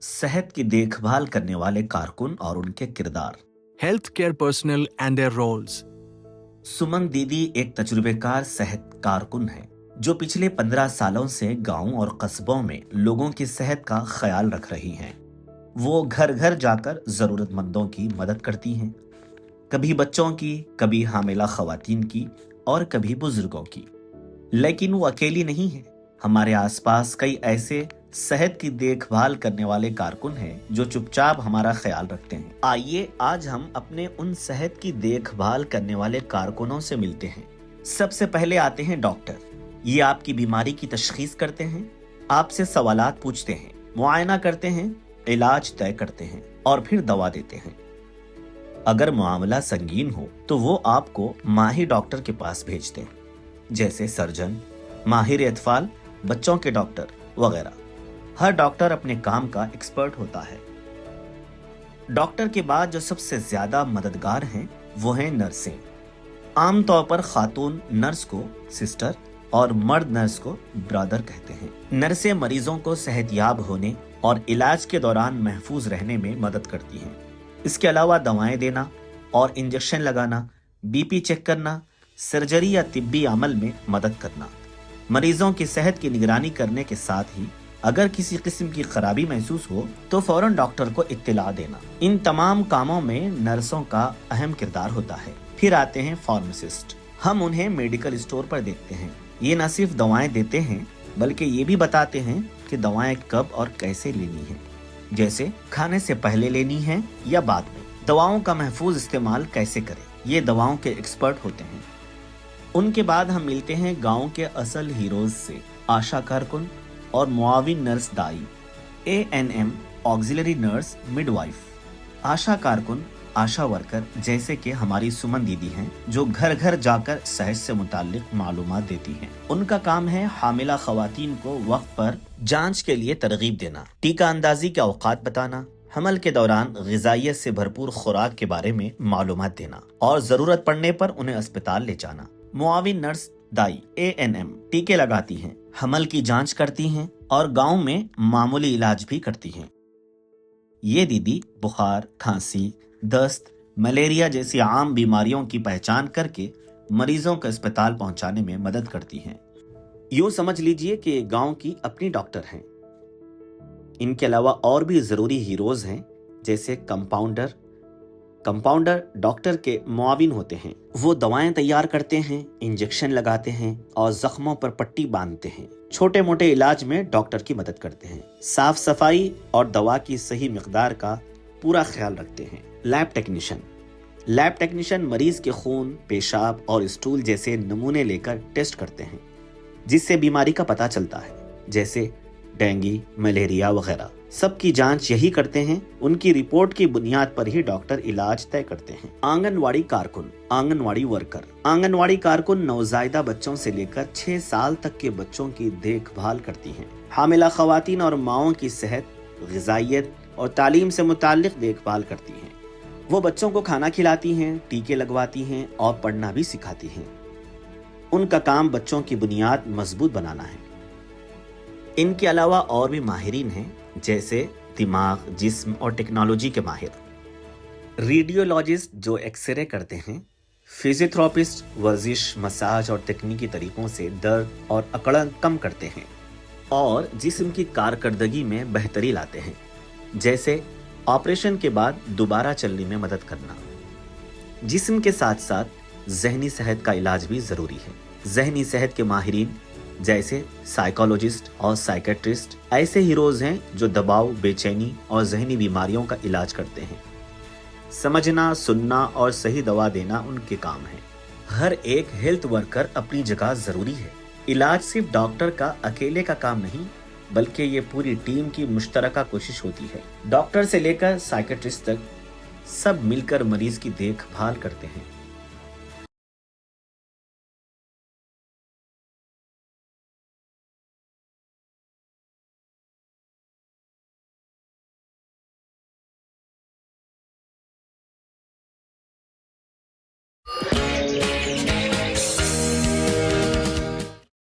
सेहत की देखभाल करने वाले कारकुन और उनके किरदार। Healthcare personnel and their roles. सुमन दीदी एक तजुर्बेकार सेहत कारकुन है जो पिछले 15 सालों से गांव और कस्बों में लोगों की सेहत का ख्याल रख रही हैं। वो घर घर जाकर जरूरतमंदों की मदद करती हैं, कभी बच्चों की, कभी हामिला खवातीन की और कभी बुजुर्गों की। लेकिन वो अकेली नहीं है। हमारे आसपास कई ऐसे सेहत की देखभाल करने वाले कारकुन हैं जो चुपचाप हमारा ख्याल रखते हैं। आइए आज हम अपने उन सेहत की देखभाल करने वाले कारकुनों से मिलते हैं। सबसे पहले आते हैं डॉक्टर। ये आपकी बीमारी की तशखीस करते हैं, आपसे सवालात पूछते हैं, मुआयना करते हैं, इलाज तय करते हैं और फिर दवा देते हैं। अगर मामला संगीन हो तो वो आपको माहिर डॉक्टर के पास भेजते हैं, जैसे सर्जन, माहिर अतफाल, बच्चों के डॉक्टर वगैरह। हर डॉक्टर अपने काम का एक्सपर्ट होता है। डॉक्टर के बाद जो सबसे ज्यादा मददगार हैं वो हैं नर्सें। आमतौर पर खातून नर्स को सिस्टर और मर्द नर्स को ब्रदर कहते हैं। नर्सें मरीजों को सेहतयाब होने और इलाज के दौरान महफूज रहने में मदद करती हैं। इसके अलावा दवाएं देना और इंजेक्शन लगाना, बीपी चेक करना, सर्जरी या तिब्बी अमल में मदद करना, मरीजों की सेहत की निगरानी करने के साथ ही अगर किसी किस्म की खराबी महसूस हो तो फौरन डॉक्टर को इत्तला देना। इन तमाम कामों में नर्सों का अहम किरदार होता है। फिर आते हैं फार्मासिस्ट। हम उन्हें मेडिकल स्टोर पर देखते हैं। ये न सिर्फ दवाएं देते हैं बल्कि ये भी बताते हैं कि दवाएं कब और कैसे लेनी है, जैसे खाने से पहले लेनी है या बाद में। दवाओं का महफूज इस्तेमाल कैसे करें, ये दवाओं के एक्सपर्ट होते हैं। उनके बाद हम मिलते हैं गाँव के असल हीरोज से, आशा कारकुन और मुआविन नर्स दाई, ANM ऑक्सिलरी नर्स मिडवाइफ। आशा कारकुन, आशा वर्कर जैसे कि हमारी सुमन दीदी हैं जो घर घर जाकर सेहत से मुताल्लिक मालूमात देती हैं। उनका काम है हामिला खवातीन को वक्त पर जांच के लिए तरगीब देना, टीका अंदाजी के औकात बताना, हमल के दौरान ग़िज़ाइयत से भरपूर खुराक के बारे में मालूमात देना और जरूरत पड़ने पर उन्हें अस्पताल ले जाना। मुआविन नर्स दाई ANM टीके लगाती हैं, हमल की जांच करती हैं और गांव में मामूली इलाज भी करती हैं। ये दीदी बुखार, खांसी, दस्त, मलेरिया जैसी आम बीमारियों की पहचान करके मरीजों को अस्पताल पहुंचाने में मदद करती हैं। यूं समझ लीजिए कि गांव की अपनी डॉक्टर हैं। इनके अलावा और भी जरूरी हीरोज हैं, जैसे कंपाउंडर। कंपाउंडर डॉक्टर के मुआविन होते हैं। वो दवाएं तैयार करते हैं, इंजेक्शन लगाते हैं और जख्मों पर पट्टी बांधते हैं। छोटे मोटे इलाज में डॉक्टर की मदद करते हैं। साफ सफाई और दवा की सही मिकदार का पूरा ख्याल रखते हैं। लैब टेक्नीशियन मरीज के खून, पेशाब और स्टूल जैसे नमूने लेकर टेस्ट करते हैं, जिससे बीमारी का पता चलता है, जैसे डेंगू, मलेरिया वगैरह। सबकी जांच यही करते हैं। उनकी रिपोर्ट की बुनियाद पर ही डॉक्टर इलाज तय करते हैं। आंगनवाड़ी कारकुन, आंगनवाड़ी वर्कर। आंगनवाड़ी कारकुन नवजायदा बच्चों से लेकर 6 साल तक के बच्चों की देखभाल करती हैं। हामिला खवातीन और माओं की सेहत, ग़िज़ाइयत और तालीम से मुताल्लिक देखभाल करती हैं। वो बच्चों को खाना खिलाती हैं, टीके लगवाती हैं और पढ़ना भी सिखाती हैं। उनका काम बच्चों की बुनियाद मजबूत बनाना है। इनके अलावा और भी माहिरीन हैं, जैसे दिमाग, जिस्म और टेक्नोलॉजी के माहिर, रेडियोलॉजिस्ट जो एक्सरे करते हैं, फिजियोथेरेपिस्ट वर्जिश, मसाज और तकनीकी तरीकों से दर्द और अकड़न कम करते हैं और जिस्म की कारकर्दगी में बेहतरी लाते हैं, जैसे ऑपरेशन के बाद दोबारा चलने में मदद करना। जिस्म के साथ साथ जहनी सेहत का इलाज भी जरूरी है। जहनी सेहत के माहिरीन जैसे साइकोलॉजिस्ट और साइकेट्रिस्ट ऐसे हीरोज हैं जो दबाव, बेचैनी और जहनी बीमारियों का इलाज करते हैं। समझना, सुनना और सही दवा देना उनके काम है। हर एक हेल्थ वर्कर अपनी जगह जरूरी है। इलाज सिर्फ डॉक्टर का अकेले का काम नहीं, बल्कि ये पूरी टीम की मुश्तरका कोशिश होती है। डॉक्टर से लेकर साइकेट्रिस्ट तक सब मिलकर मरीज की देखभाल करते हैं।